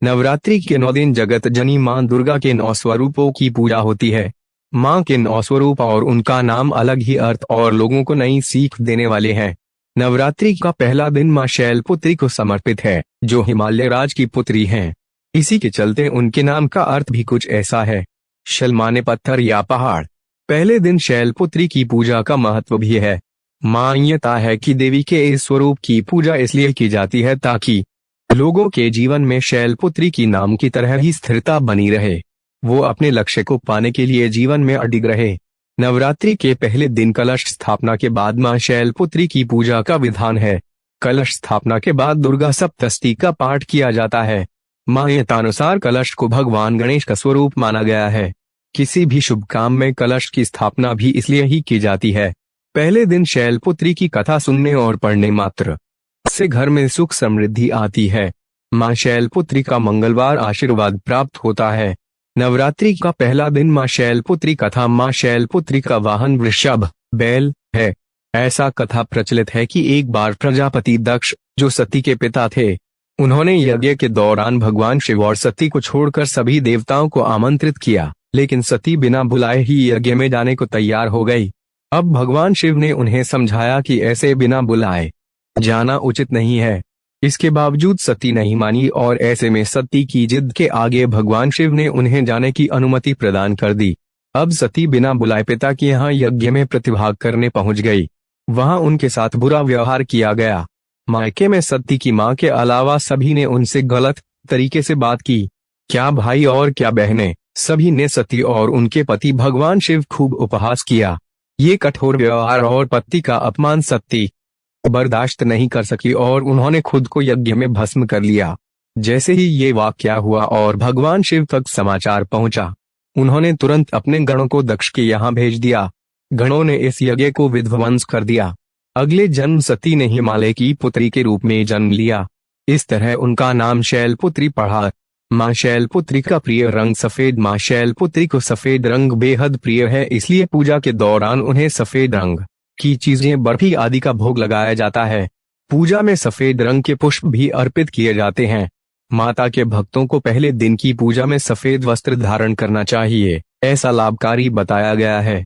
नवरात्रि के 9 दिन जगत जननी मां दुर्गा के 9 स्वरूपों की पूजा होती है। मां के 9 स्वरूप और उनका नाम अलग ही अर्थ और लोगों को नई सीख देने वाले हैं। नवरात्रि का पहला दिन मां शैलपुत्री को समर्पित है, जो हिमालय राज की पुत्री हैं। इसी के चलते उनके नाम का अर्थ भी कुछ ऐसा है, शैल माने पत्थर या पहाड़। पहले दिन शैलपुत्री की पूजा का महत्व भी है। मान्यता है कि देवी के इस स्वरूप की पूजा इसलिए की जाती है ताकि लोगों के जीवन में शैलपुत्री की नाम की तरह ही स्थिरता बनी रहे, वो अपने लक्ष्य को पाने के लिए जीवन में अडिग रहे। नवरात्रि के पहले दिन कलश स्थापना के बाद मां शैलपुत्री की पूजा का विधान है। कलश स्थापना के बाद दुर्गा सप्तशती का पाठ किया जाता है। मान्यतानुसार कलश को भगवान गणेश का स्वरूप माना गया है। किसी भी शुभ काम में कलश की स्थापना भी इसलिए ही की जाती है। पहले दिन शैलपुत्री की कथा सुनने और पढ़ने मात्र से घर में सुख समृद्धि आती है। मां शैलपुत्री का मंगलवार आशीर्वाद प्राप्त होता है। नवरात्रि का पहला दिन मां शैलपुत्री कथा। मां शैलपुत्री का वाहन वृषभ बैल है। ऐसा कथा प्रचलित है कि एक बार प्रजापति दक्ष, जो सती के पिता थे, उन्होंने यज्ञ के दौरान भगवान शिव और सती को छोड़कर सभी देवताओं को आमंत्रित किया, लेकिन सती बिना बुलाए ही यज्ञ में जाने को तैयार हो गई। अब भगवान शिव ने उन्हें समझाया कि ऐसे बिना बुलाए जाना उचित नहीं है। इसके बावजूद सती नहीं मानी और ऐसे में सती की जिद के आगे भगवान शिव ने उन्हें जाने की अनुमति प्रदान कर दी। अब सती बिना बुलाए पिता के यहाँ यज्ञ में प्रतिभाग करने पहुंच गई। वहां उनके साथ बुरा व्यवहार किया गया। मायके में सती की मां के अलावा सभी ने उनसे गलत तरीके से बात की। क्या भाई और क्या बहनें, सभी ने सती और उनके पति भगवान शिव खूब उपहास किया। ये कठोर व्यवहार और पति का अपमान सती बर्दाश्त नहीं कर सकी और उन्होंने खुद को यज्ञ में भस्म कर लिया। जैसे ही ये वाकया हुआ और भगवान शिव तक समाचार पहुंचा, उन्होंने तुरंत अपने गणों को दक्ष के यहाँ भेज दिया। गणों ने इस यज्ञ को विध्वंस कर दिया। अगले जन्म सती ने हिमालय की पुत्री के रूप में जन्म लिया। इस तरह उनका नाम शैलपुत्री पड़ा। मां शैलपुत्री का प्रिय रंग सफेद। मां शैलपुत्री को सफेद रंग बेहद प्रिय है, इसलिए पूजा के दौरान उन्हें सफेद रंग की चीजें, बर्फी आदि का भोग लगाया जाता है। पूजा में सफेद रंग के पुष्प भी अर्पित किए जाते हैं। माता के भक्तों को पहले दिन की पूजा में सफेद वस्त्र धारण करना चाहिए, ऐसा लाभकारी बताया गया है।